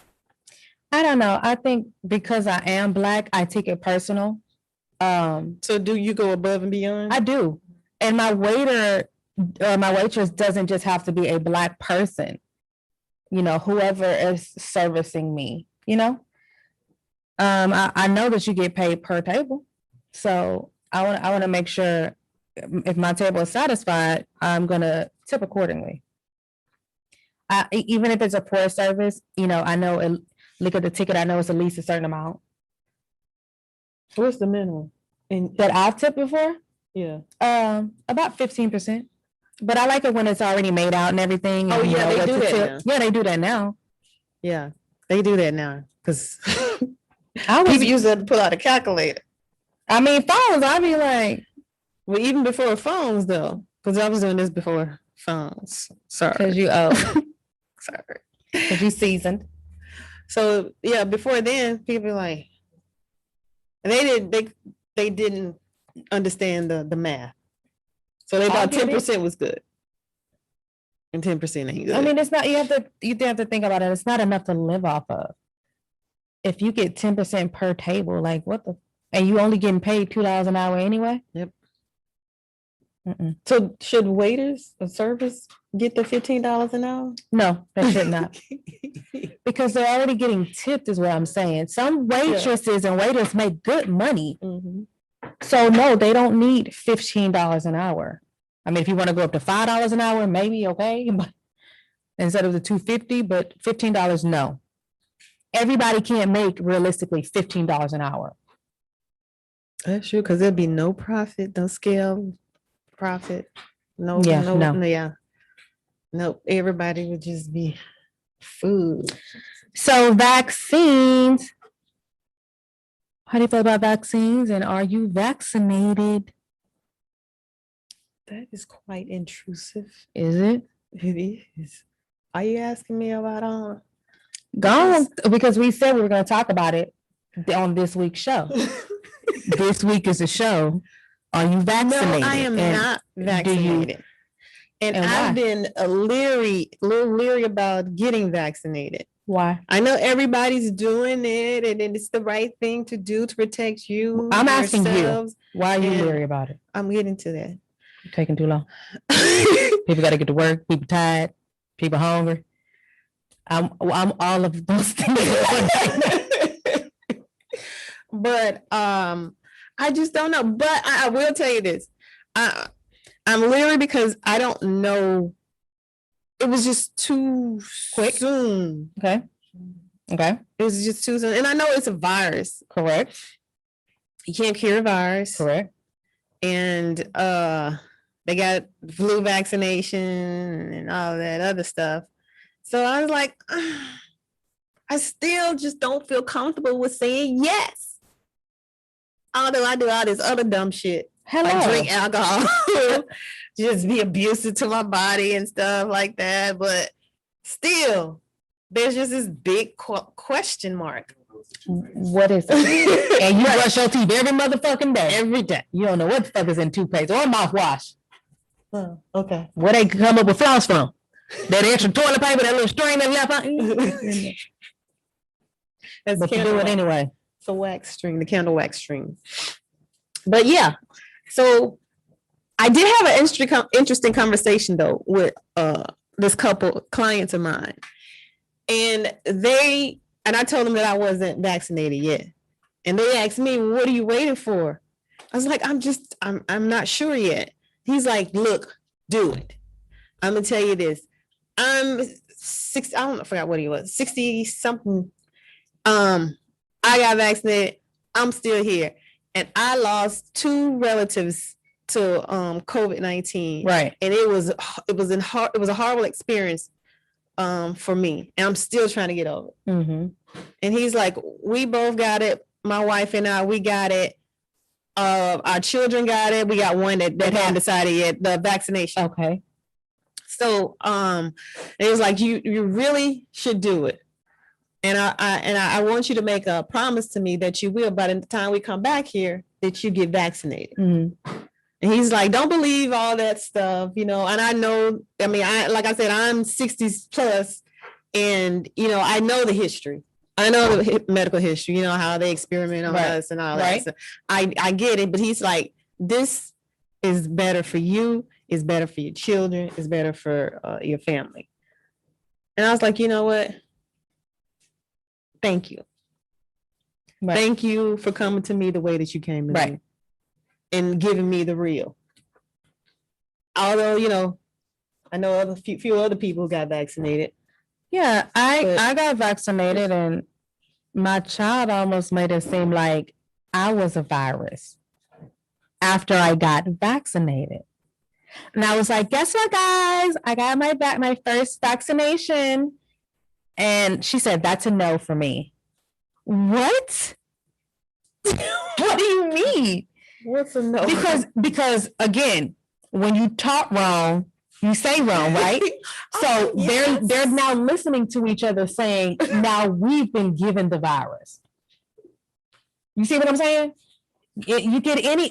I don't know. I think because I am Black, I take it personal. So do you go above and beyond? I do. And my waiter or my waitress doesn't just have to be a Black person. You know, whoever is servicing me, you know? I know that you get paid per table. So I want to make sure if my table is satisfied, I'm gonna tip accordingly. Even if it's a poor service, you know, I know look at the ticket, I know it's at least a certain amount. What's the minimum? That I've tipped before? Yeah. About 15%. But I like it when it's already made out and everything. Oh, and, yeah, they do that now. Yeah, they do that now. Yeah, they do that now. Because I was people used to pull out a calculator. I mean, phones, I'd be like, well, even before phones, though, because I was doing this before phones. Sorry. Because you Sorry. Because you seasoned. So yeah, before then, people were like, and they didn't understand the math. So they thought 10% was good. And 10% ain't good. I mean, it's not, you have to think about it. It's not enough to live off of. If you get 10% per table, like and you only getting paid $2 an hour anyway? Yep. Mm-mm. So should waiters or service get the $15 an hour? No, they should not. Because they're already getting tipped, is what I'm saying. Some waitresses and waiters make good money. So no, they don't need $15 an hour. I mean, if you want to go up to $5 an hour, maybe okay, but instead of the $2.50, but $15, no. Everybody can't make realistically $15 an hour. That's true, because there'd be no profit, no scale profit. No, Yeah, no, no. yeah. Nope, everybody would just be food. So vaccines. How do you feel about vaccines? And are you vaccinated? That is quite intrusive. Is it? It is. Are you asking me about Go on, because we said we were going to talk about it on this week's show. This week is a show. Are you vaccinated? No, I am And not do you- vaccinated. And and why? I've been a little leery about getting vaccinated. Why? I know everybody's doing it and it's the right thing to do to protect you. I'm asking you. yourselves. Why are you And- leery about it? I'm getting to that. You're taking too long. People got to get to work. People tired. People hungry. I'm all of those things. But I just don't know. But I will tell you this. I'm leery because I don't know. It was just too quick soon. Okay. Okay. It was just too soon. And I know it's a virus. Correct. You can't cure a virus. Correct. And they got flu vaccination and all that other stuff. So I was like, I still just don't feel comfortable with saying yes. Although I do all this other dumb shit. Hello. Like drink alcohol, just be abusive to my body and stuff like that. But still, there's just this big question mark. What is it? And you brush your teeth every motherfucking day. Every day. You don't know what the fuck is in toothpaste or mouthwash. Oh, okay. Where they come up with floss from? That extra toilet paper, that little string that left on. That's But you candle do it wax. anyway. It's a wax string, the candle wax string. But yeah, so I did have an interesting conversation though with this couple clients of mine, and I told them that I wasn't vaccinated yet, and they asked me, "What are you waiting for?" I was like, "I'm not sure yet." He's like, "Look, do it. I'm gonna tell you this. I'm 60. I forgot what he was, 60 something. I got vaccinated. I'm still here, and I lost 2 relatives to COVID-19. Right. And it was a horrible experience for me, and I'm still trying to get over it. Mm-hmm. And he's like, we both got it. My wife and I, we got it. Our children got it. We got one that hadn't decided yet the vaccination. Okay. So it was like, you really should do it. And I want you to make a promise to me that you will, by the time we come back here, that you get vaccinated. Mm-hmm. And he's like, don't believe all that stuff, And I know, like I said, I'm 60s plus, and, I know the history. I know the medical history, how they experiment on us and all that. So I get it, but he's like, this is better for you. It's better for your children. It's better for your family. And I was like, you know what? Thank you. Right. Thank you for coming to me the way that you came to me and giving me the real. Although, I know a few other people got vaccinated. Yeah, I got vaccinated, and my child almost made it seem like I was a virus after I got vaccinated. And I was like, guess what, guys? I got my first vaccination. And she said, that's a no for me. What? What do you mean? What's a no? Because again, when you talk wrong, you say wrong, right? So they're now listening to each other saying, now we've been given the virus. You see what I'm saying? You get any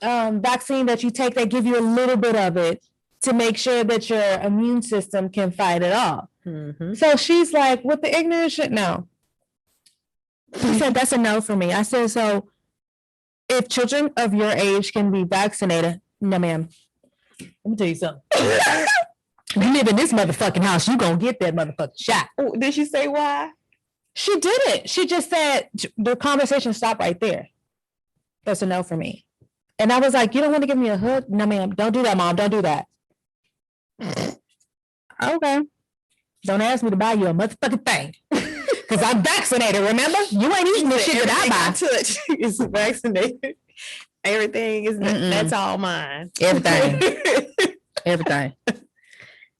vaccine that you take, they give you a little bit of it to make sure that your immune system can fight it off. Mm-hmm. So she's like, with the ignorant shit, no. She said, that's a no for me. I said, so if children of your age can be vaccinated, no, ma'am. Let me tell you something. You live in this motherfucking house, you gonna get that motherfucking shot. Oh, did she say why? She didn't. She just said the conversation stopped right there. That's a no for me. And I was like, you don't want to give me a hug? No, ma'am. Don't do that, mom. Don't do that. Okay. Don't ask me to buy you a motherfucking thing. Because I'm vaccinated, remember? You ain't eating the shit that I buy. Touch is vaccinated. Everything is that's all mine. Everything. Everything.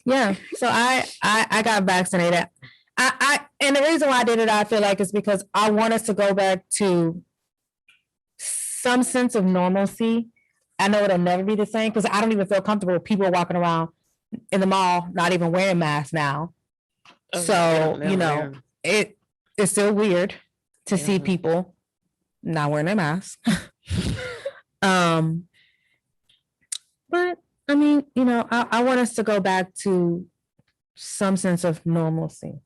Yeah. So I got vaccinated. And the reason why I did it, I feel like, is because I want us to go back to some sense of normalcy. I know it'll never be the same because I don't even feel comfortable with people walking around in the mall not even wearing masks now. So, you know, it's still weird to see people not wearing their masks. But I mean, you know, I want us to go back to some sense of normalcy,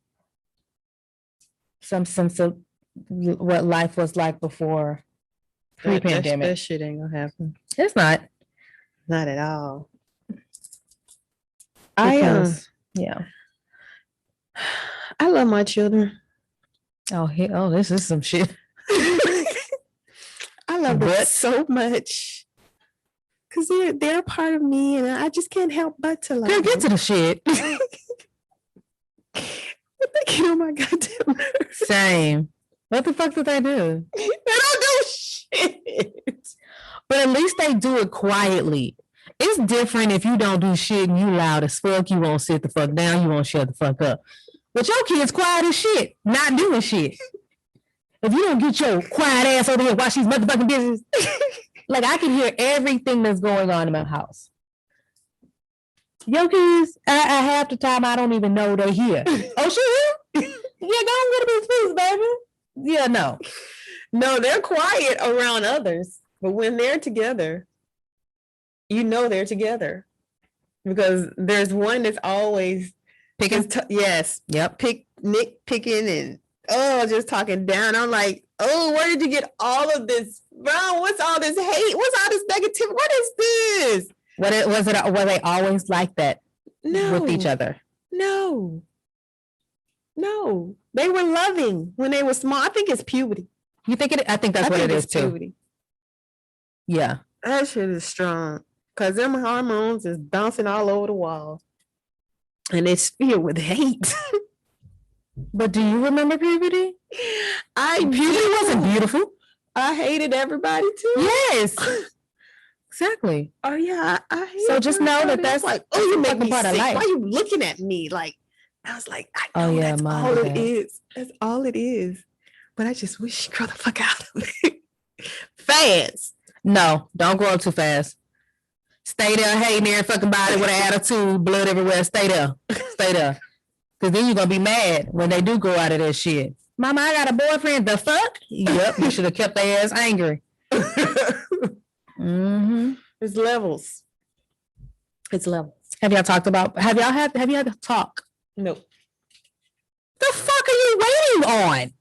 some sense of what life was like before pre-pandemic. That shit ain't gonna happen. It's not. Not at all. Yeah. I love my children. Oh, this is some shit. I love them so much. Cause they're a part of me, and I just can't help but to love Girl, get to them. the shit. But they get on my goddamn nerves. Same. What the fuck did they do? They don't do shit. But at least they do it quietly. It's different if you don't do shit and you loud as fuck. You won't sit the fuck down. You won't shut the fuck up. But your kids quiet as shit, not doing shit. If you don't get your quiet ass over here, watch these motherfucking business. Like, I can hear everything that's going on in my house. Your kids, I half the time I don't even know they're here. Oh, shit. Yeah, go on with the business, baby. Yeah, no. No, they're quiet around others, but when they're together, you know they're together because there's one that's always Picking. Yes, Yep. picking and just talking down. I'm like, oh, where did you get all of this from? What's all this hate? What's all this negativity? What is this? Were they always like that No, with each other? No, they were loving when they were small. I think it's puberty. You think it? I think that's what it is too. Puberty. Yeah. That shit is strong because them hormones is bouncing all over the wall. And it's filled with hate. But do you remember puberty? Puberty wasn't beautiful. I hated everybody too. Yes. Exactly. Oh yeah, I hate So just know that that's like, oh, you make me part of sick. life. Why are you looking at me? Like, I was like, I know Oh, yeah, that's mine all did it that. is. That's all it is. But I just wish you grow the fuck out of it. Fast. No, don't grow up too fast. Stay there hating every fucking body with an attitude, blood everywhere. Stay there. Stay there. Because then you're going to be mad when they do grow out of that shit. Mama, I got a boyfriend. The fuck? Yep, you should have kept their ass angry. Mm-hmm. It's levels. It's levels. Have y'all had a talk? Nope. The fuck are you waiting on?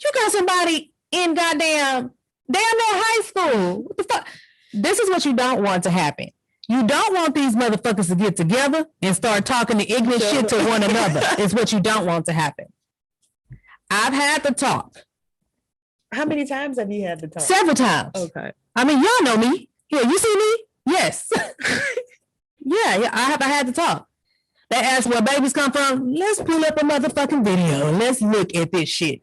You got somebody in goddamn near high school. What the fuck? This is what you don't want to happen. You don't want these motherfuckers to get together and start talking the ignorant shit to one another. It's what you don't want to happen. I've had the talk. How many times have you had the talk? Several times. Okay. I mean, y'all know me. Yeah, you see me? Yes. yeah, I had to talk. They asked where babies come from. Let's pull up a motherfucking video and let's look at this shit.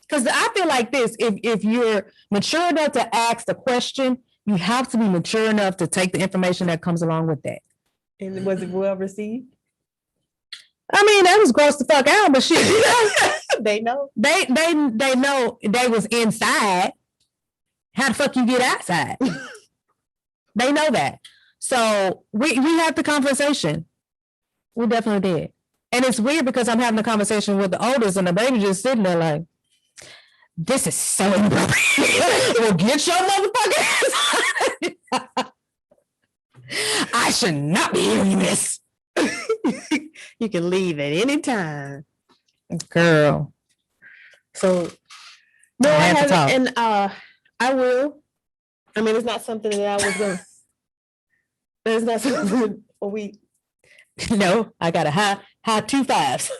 Because I feel like this, if you're mature enough to ask the question, you have to be mature enough to take the information that comes along with that. And was it well received? I mean, that was gross the fuck out, but shit, you know, They know. they know they was inside. How the fuck you get outside? They know that. So we had the conversation. We definitely did. And it's weird because I'm having a conversation with the oldest and the baby just sitting there like, this is so inappropriate. Well, get your motherfucking ass. I should not be hearing this. You can leave at any time. Girl. So no, I I had to talk. haven't, and I will. I mean, it's not something that I was gonna. It's not something Or we No, I got a high 2 5s.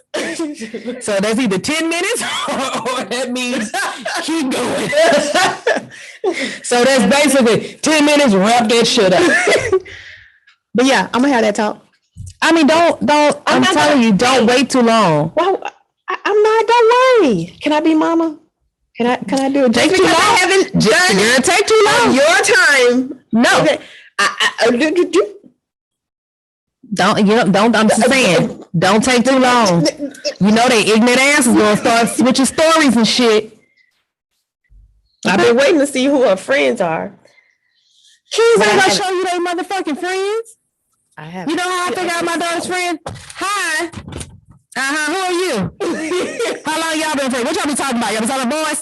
So that's either 10 minutes or that means keep going. So that's basically 10 minutes, wrap that shit up. But yeah, I'm gonna have that talk. I mean, I'm not telling you, don't wait too long. Well, I'm not. Don't worry. Can I be mama? Can I do it? Take too long. I haven't done Girl, take too long. your time. No. Okay. I'm just saying, don't take too long. You know they ignorant asses gonna start switching stories and shit. I've been waiting to see who her friends are. Kids ain't gonna show you they motherfucking friends. I have. You know how I figure out my daughter's friend? Hi. Who are you? How long y'all been friends? What y'all be talking about? Y'all be talking about boys?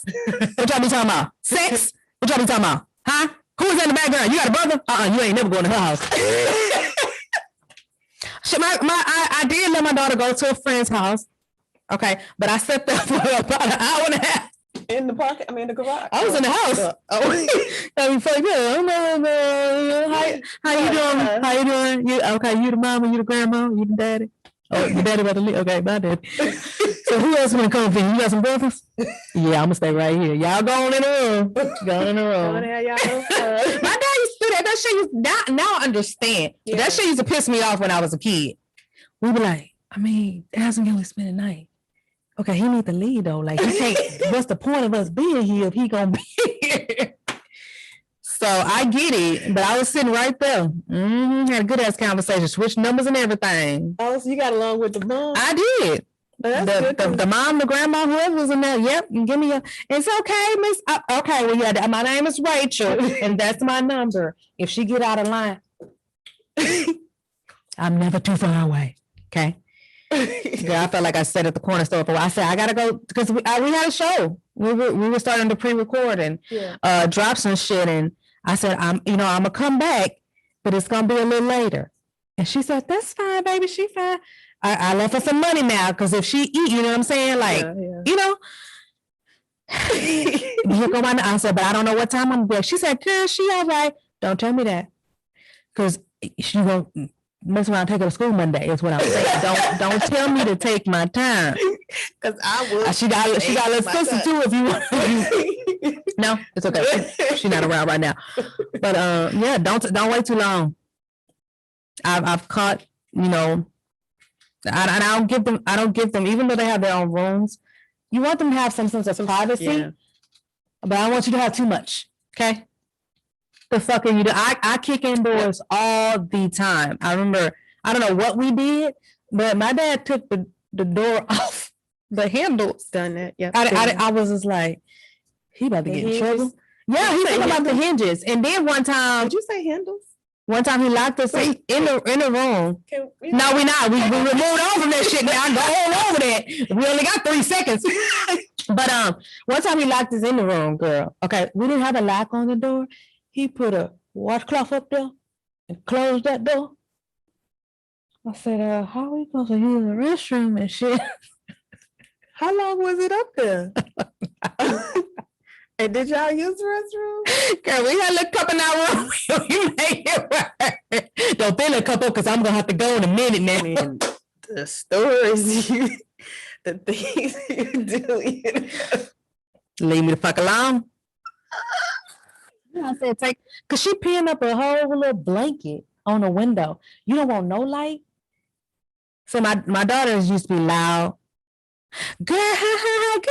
What y'all be talking about? Sex? What y'all be talking about? Huh? Who's in the background? You got a brother? You ain't never going to her house. Shit, I did let my daughter go to a friend's house. Okay, but I sat there for about an hour and a half. In the pocket. I mean, in the garage. I was in the house. I mean, fuck yeah. How you doing? How you doing? You okay? You the mama? You the grandma? You the daddy? Oh, your daddy about to leave. Okay, my daddy. So who else wanna come for you? You got some brothers? Yeah, I'm gonna stay right here. Y'all go on in the room. Go in the room. My dad used to do that. That shit used now I understand. Yeah. That shit used to piss me off when I was a kid. We were like, I mean, how's he gonna spend the night? Okay, he need to leave though. Like he can't. What's the point of us being here if he gonna be here? So I get it, but I was sitting right there. Had a good ass conversation, switched numbers and everything. Oh, so you got along with the mom? I did. The mom, the grandma, whoever was in there. Yep, give me it's okay, Miss. Okay, well, yeah, my name is Rachel, and that's my number. If she get out of line, I'm never too far away. Okay. Yeah, I felt like I sat at the corner store. I said I gotta go because we had a show. We were starting to pre-record and drop some shit, and I said I'm gonna come back, but it's gonna be a little later. And she said that's fine, baby. She fine. I left her some money now because if she eat, you know what I'm saying, like you know. Here go I said, but I don't know what time I'm gonna be. She said, "Girl, she all right." Don't tell me that because she won't. Mess around, take her to school Monday is what I'm saying. Don't tell me to take my time. Because I would. She got a little sister too. If you want, no, it's okay. She's not around right now. But yeah, don't wait too long. I've caught I don't give them even though they have their own rooms. You want them to have some sense of privacy, but I don't want you to have too much. Okay. The fuck are you doing? I kick indoors all the time. I remember, I don't know what we did, but my dad took the door off the handles. Done that, yeah. I was just like, he about to get in trouble. Yeah, he took about the hinges. And then one time. Did you say handles? One time he locked us in the room. No, we're not. We moved on from that shit now. Go all over that. We only got 3 seconds. But one time he locked us in the room, girl. Okay, we didn't have a lock on the door. He put a washcloth up there and closed that door. I said, how are we supposed to use the restroom and shit? How long was it up there? And did y'all use the restroom? Girl, we had a little cup in our room. You made it work. Don't fill a cup up because I'm going to have to go in a minute, man. The stories the things you do. Leave me the fuck alone. I said, because she pinned up a whole little blanket on the window. You don't want no light? So my daughters used to be loud. Girl, girl.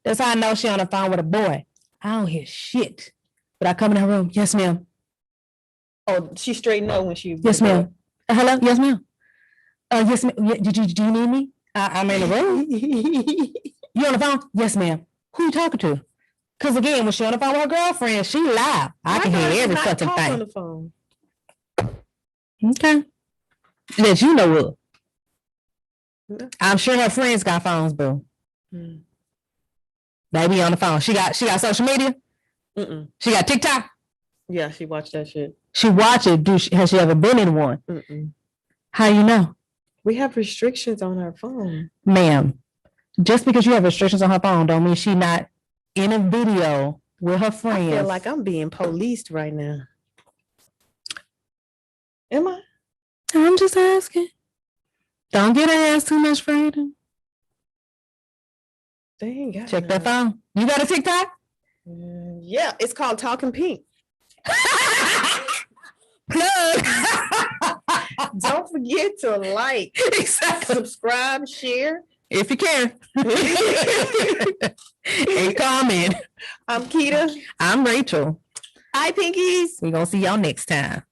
That's how I know she on the phone with a boy. I don't hear shit. But I come in her room. Yes, ma'am. Oh, she straightened up when she. Yes, ma'am. Hello? Yes, ma'am. Yes, ma'am. Do you need me? I'm in the room. You on the phone? Yes, ma'am. Who you talking to? Because again, when she on the phone with her girlfriend, she live. I can hear every fucking thing. On the phone. Okay. That you know of. I'm sure her friends got phones, boo. They be on the phone. She got social media? She got TikTok? Yeah, she watched that shit. She watch it. Has she ever been in one? How you know? We have restrictions on her phone. Ma'am, just because you have restrictions on her phone don't mean she not in a video with her friends. I feel like I'm being policed right now. Am I? I'm just asking. Don't get her ass too much freedom. They ain't got Check that none. phone. You got a TikTok? Yeah, it's called Talking Pink. Plug. Don't forget to like, subscribe, share. If you can. And comment. I'm Keita. I'm Rachel. Hi, Pinkies. We're gonna see y'all next time.